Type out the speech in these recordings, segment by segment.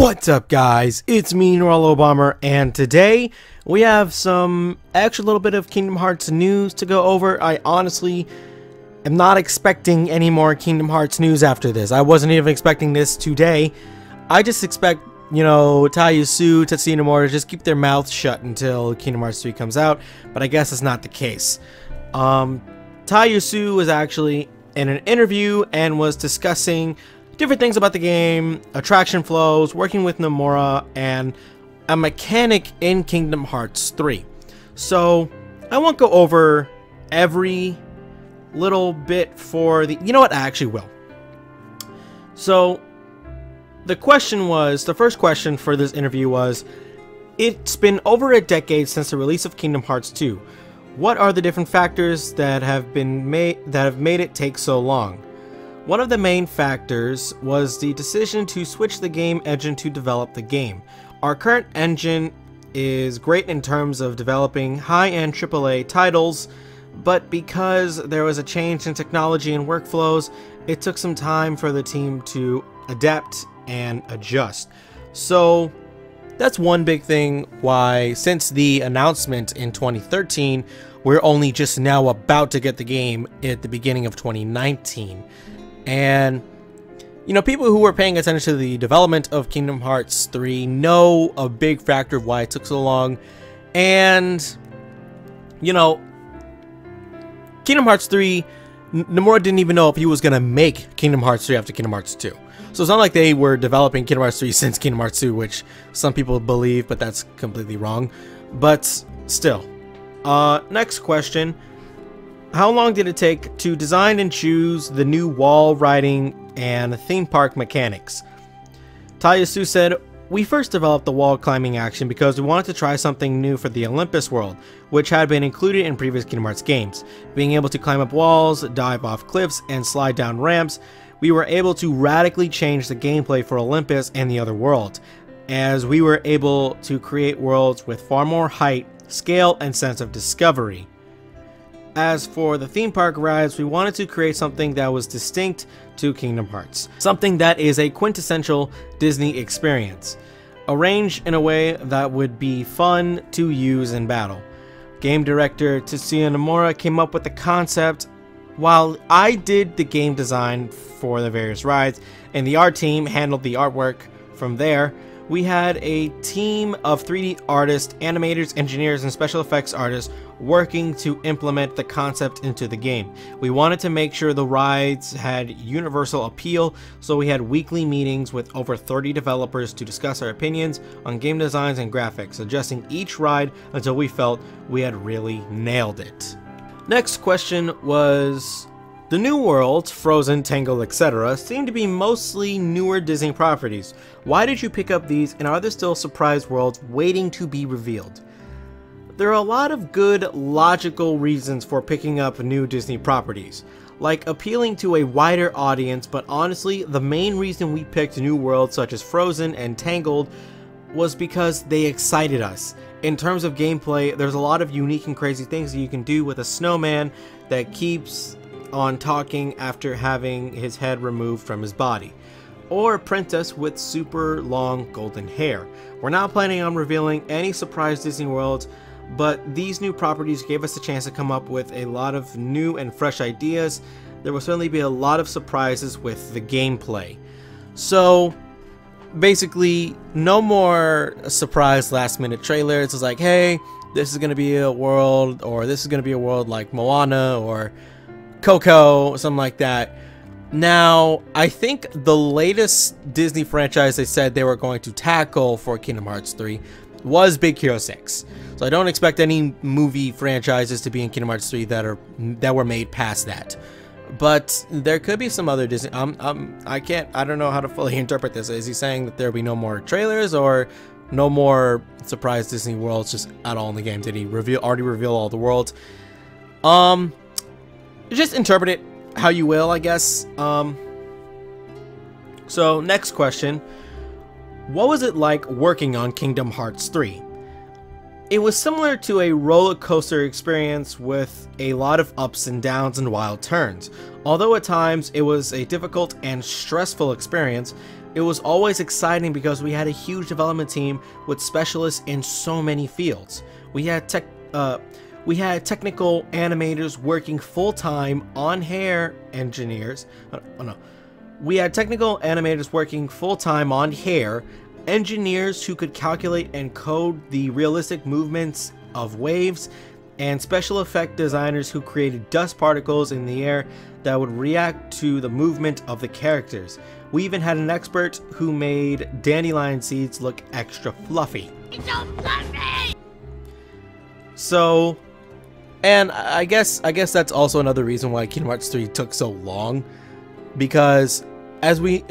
What's up, guys? It's me, Norlo Bomber, and today we have some extra little bit of Kingdom Hearts news to go over. I honestly am not expecting any more Kingdom Hearts news after this. I wasn't even expecting this today. I just expect, you know, Tai Yasue, Tetsuya Nomura to just keep their mouths shut until Kingdom Hearts 3 comes out, but I guess it's not the case. Tai Yasue was actually in an interview and was discussing different things about the game, attraction flows, working with Nomura, and a mechanic in Kingdom Hearts 3. So I won't go over every little bit for the... You know what? I actually will. So the first question for this interview was, it's been over a decade since the release of Kingdom Hearts 2. What are the different factors that have made it take so long? One of the main factors was the decision to switch the game engine to develop the game. Our current engine is great in terms of developing high-end AAA titles, but because there was a change in technology and workflows, it took some time for the team to adapt and adjust. So that's one big thing why, since the announcement in 2013, we're only just now about to get the game at the beginning of 2019. And, you know, people who were paying attention to the development of Kingdom Hearts 3 know a big factor of why it took so long. And, you know, Kingdom Hearts 3, Nomura didn't even know if he was going to make Kingdom Hearts 3 after Kingdom Hearts 2. So it's not like they were developing Kingdom Hearts 3 since Kingdom Hearts 2, which some people believe, but that's completely wrong. But still. Next question. How long did it take to design and choose the new wall riding and theme park mechanics? Tai Yasue said, "We first developed the wall climbing action because we wanted to try something new for the Olympus world, which had been included in previous Kingdom Hearts games. Being able to climb up walls, dive off cliffs, and slide down ramps, we were able to radically change the gameplay for Olympus and the other worlds, as we were able to create worlds with far more height, scale, and sense of discovery. As for the theme park rides, we wanted to create something that was distinct to Kingdom Hearts. Something that is a quintessential Disney experience. Arranged in a way that would be fun to use in battle. Game director Tetsuya Nomura came up with the concept, while I did the game design for the various rides, and the art team handled the artwork. From there, we had a team of 3D artists, animators, engineers, and special effects artists working to implement the concept into the game. We wanted to make sure the rides had universal appeal, so we had weekly meetings with over 30 developers to discuss our opinions on game designs and graphics, adjusting each ride until we felt we had really nailed it." Next question was, the new worlds, Frozen, Tangled, etc. seem to be mostly newer Disney properties. Why did you pick up these, and are there still surprise worlds waiting to be revealed? There are a lot of good, logical reasons for picking up new Disney properties, like appealing to a wider audience, but honestly, the main reason we picked new worlds such as Frozen and Tangled was because they excited us. In terms of gameplay, there's a lot of unique and crazy things that you can do with a snowman that keeps on talking after having his head removed from his body, or a princess with super long golden hair. We're not planning on revealing any surprise Disney worlds, but these new properties gave us a chance to come up with a lot of new and fresh ideas. There will certainly be a lot of surprises with the gameplay. So basically, no more surprise last minute trailers. It's like, hey, this is going to be a world, or this is going to be a world like Moana or Coco, something like that. Now, I think the latest Disney franchise they said they were going to tackle for Kingdom Hearts 3 was Big Hero 6. So I don't expect any movie franchises to be in Kingdom Hearts 3 that were made past that. But there could be some other Disney. I don't know how to fully interpret this. Is he saying that there'll be no more trailers or no more surprise Disney worlds just at all in the game? Did he already reveal all the worlds? Just interpret it how you will, I guess. So next question. What was it like working on Kingdom Hearts 3? It was similar to a roller coaster experience with a lot of ups and downs and wild turns. Although at times it was a difficult and stressful experience, It was always exciting because we had a huge development team with specialists in so many fields. We had technical animators working full-time on hair engineers. We had technical animators working full-time on hair, engineers who could calculate and code the realistic movements of waves, and special effect designers who created dust particles in the air that would react to the movement of the characters. We even had an expert who made dandelion seeds look extra fluffy. It's so fluffy! So, and I guess that's also another reason why Kingdom Hearts 3 took so long, because as we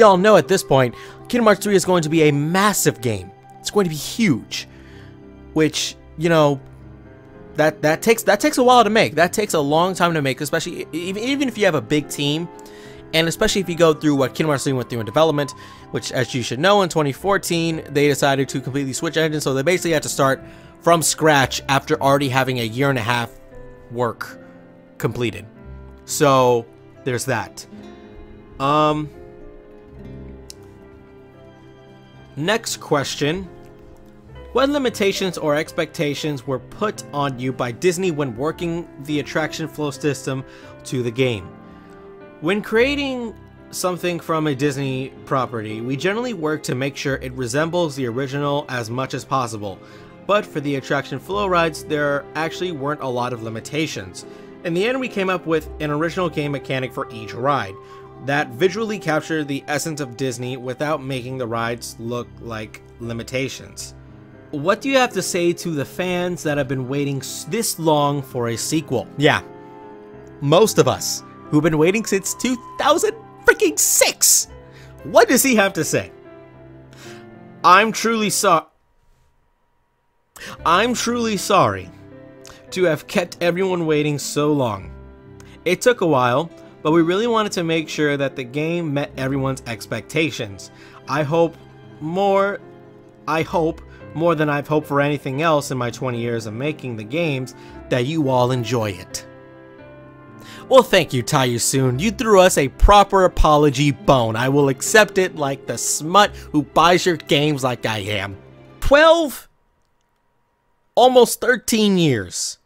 all know at this point, Kingdom Hearts 3 is going to be a massive game. It's going to be huge, which, you know, that takes a while to make. That takes a long time to make, especially even if you have a big team, and especially if you go through what Kingdom Hearts 3 went through in development, which, as you should know, in 2014 they decided to completely switch engines, so they basically had to start from scratch after already having a year and a half work completed. So there's that. Next question. What limitations or expectations were put on you by Disney when working the attraction flow system to the game? When creating something from a Disney property, we generally work to make sure it resembles the original as much as possible. But for the attraction flow rides, there actually weren't a lot of limitations. In the end, we came up with an original game mechanic for each ride that visually captured the essence of Disney without making the rides look like limitations. What do you have to say to the fans that have been waiting this long for a sequel? Yeah, most of us who've been waiting since 2006. What does he have to say? I'm truly sorry to have kept everyone waiting so long. It took a while, but we really wanted to make sure that the game met everyone's expectations. I hope more than I've hoped for anything else in my 20 years of making the games, that you all enjoy it. Well, thank you, Tai Yasue. You threw us a proper apology bone. I will accept it like the smut who buys your games like I am. 12? Almost 13 years.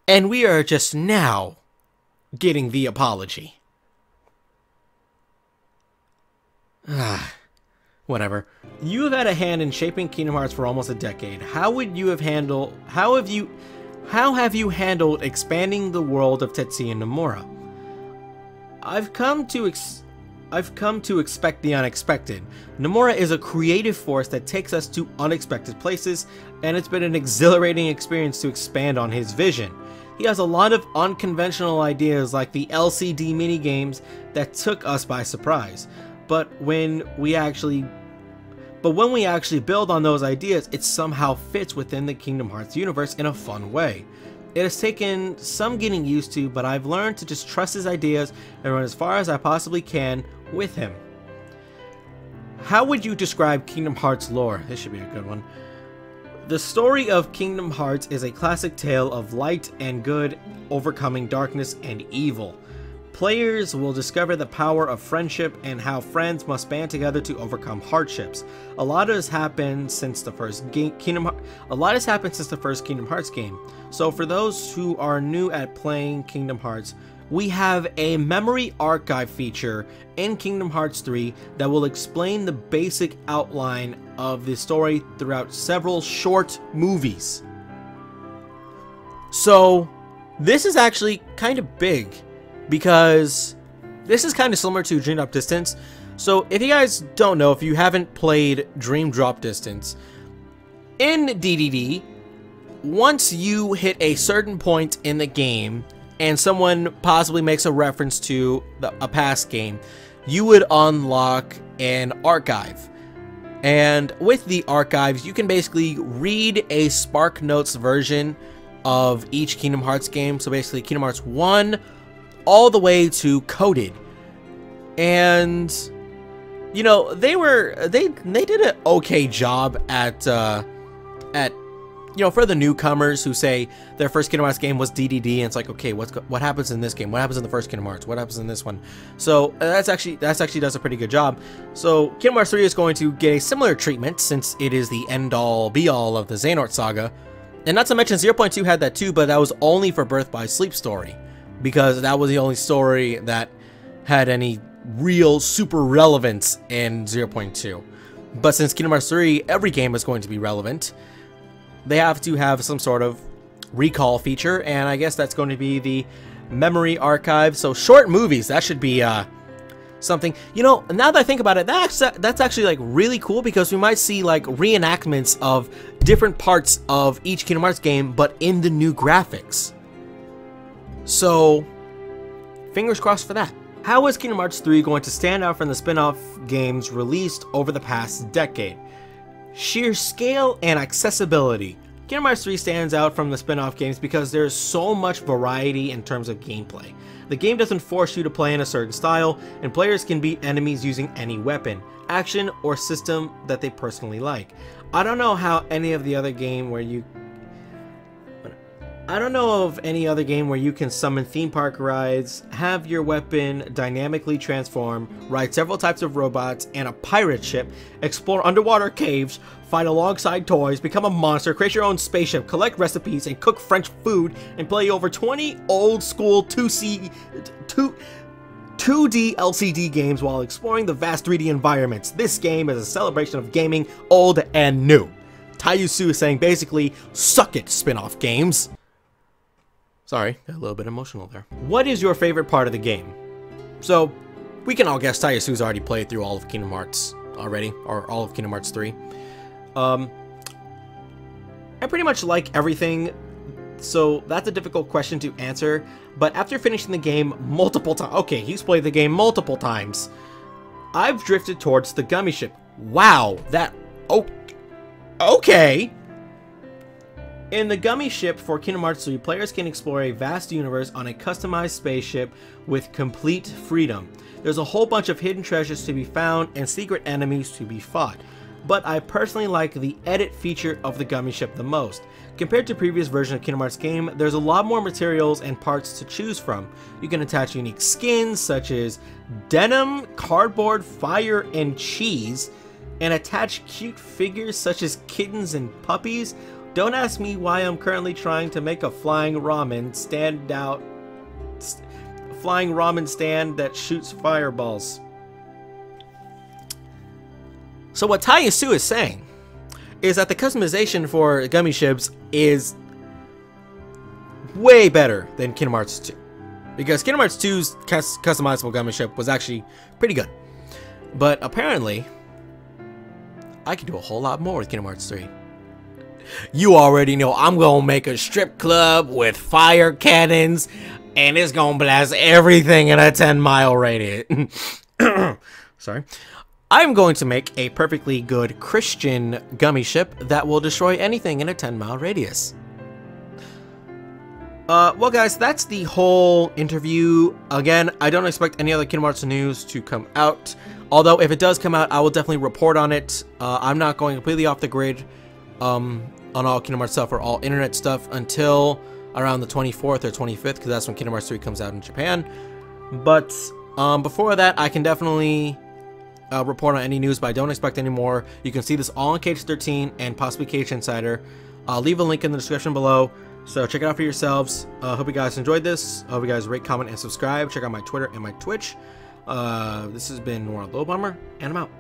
And we are just now getting the apology. Whatever. You have had a hand in shaping Kingdom Hearts for almost a decade. How have you handled expanding the world of Tetsuya Nomura? I've come to expect the unexpected. Nomura is a creative force that takes us to unexpected places, and it's been an exhilarating experience to expand on his vision. He has a lot of unconventional ideas like the LCD minigames that took us by surprise. But when we actually build on those ideas, it somehow fits within the Kingdom Hearts universe in a fun way. It has taken some getting used to, but I've learned to just trust his ideas and run as far as I possibly can with him. How would you describe Kingdom Hearts lore? This should be a good one. The story of Kingdom Hearts is a classic tale of light and good overcoming darkness and evil. Players will discover the power of friendship and how friends must band together to overcome hardships. A lot has happened since the first Kingdom Hearts game. So for those who are new at playing Kingdom Hearts, we have a memory archive feature in Kingdom Hearts 3 that will explain the basic outline of the story throughout several short movies. So this is actually kind of big, because this is kind of similar to Dream Drop Distance. So if you guys don't know, if you haven't played Dream Drop Distance, in DDD, once you hit a certain point in the game and someone possibly makes a reference to a past game, you would unlock an archive. And with the archives, you can basically read a Spark Notes version of each Kingdom Hearts game. So basically Kingdom Hearts 1 all the way to Coded. And you know, they did an okay job at you know, for the newcomers who say their first Kingdom Hearts game was DDD, and it's like, okay, what happens in this game? What happens in the first Kingdom Hearts? What happens in this one? So that's actually does a pretty good job. So Kingdom Hearts 3 is going to get a similar treatment since it is the end-all, be-all of the Xehanort saga. And not to mention 0.2 had that too, but that was only for Birth by Sleep story, because that was the only story that had any real super relevance in 0.2. But since Kingdom Hearts 3, every game is going to be relevant, they have to have some sort of recall feature, and I guess that's going to be the memory archive. So short movies, that should be something. You know, now that I think about it, that's actually like really cool, because we might see like reenactments of different parts of each Kingdom Hearts game, but in the new graphics. So fingers crossed for that. How is Kingdom Hearts 3 going to stand out from the spin-off games released over the past decade? Sheer scale and accessibility. Kingdom Hearts 3 stands out from the spin-off games because there's so much variety in terms of gameplay. The game doesn't force you to play in a certain style, and players can beat enemies using any weapon, action, or system that they personally like. I don't know of any other game where you can summon theme park rides, have your weapon dynamically transform, ride several types of robots and a pirate ship, explore underwater caves, fight alongside toys, become a monster, create your own spaceship, collect recipes, and cook French food, and play over 20 old-school 2D LCD games while exploring the vast 3D environments. This game is a celebration of gaming, old and new. Tai Yasue is saying basically, suck it, spin-off games. Sorry, got a little bit emotional there. What is your favorite part of the game? So, we can all guess Tai Yasue's already played through all of Kingdom Hearts already, or all of Kingdom Hearts 3. I pretty much like everything, so that's a difficult question to answer, but after finishing the game multiple times, okay, he's played the game multiple times, I've drifted towards the gummy ship. Wow, okay. In the gummy ship for Kingdom Hearts 3, players can explore a vast universe on a customized spaceship with complete freedom. There's a whole bunch of hidden treasures to be found and secret enemies to be fought, but I personally like the edit feature of the gummy ship the most. Compared to previous versions of Kingdom Hearts game, there's a lot more materials and parts to choose from. You can attach unique skins such as denim, cardboard, fire, and cheese, and attach cute figures such as kittens and puppies. Don't ask me why I'm currently trying to make a flying ramen stand that shoots fireballs. So what Tai Yasue is saying is that the customization for gummy ships is way better than Kingdom Hearts 2. Because Kingdom Hearts 2's customizable gummy ship was actually pretty good. But apparently, I can do a whole lot more with Kingdom Hearts 3. You already know I'm gonna make a strip club with fire cannons, and it's gonna blast everything in a 10-mile radius. Sorry. I'm going to make a perfectly good Christian gummy ship that will destroy anything in a 10-mile radius. Well guys, that's the whole interview. Again, I don't expect any other Kingdom Hearts news to come out. Although, if it does come out, I will definitely report on it. I'm not going completely off the grid on all Kingdom Hearts stuff or all internet stuff until around the 24th or 25th, because that's when Kingdom Hearts 3 comes out in Japan. But before that, I can definitely report on any news, but I don't expect any more. You can see this all on KH13 and possibly KH Insider. I'll leave a link in the description below, so check it out for yourselves. Hope you guys enjoyed this. Hope you guys rate, comment, and subscribe. Check out my Twitter and my Twitch. This has been Low Bomber, and I'm out.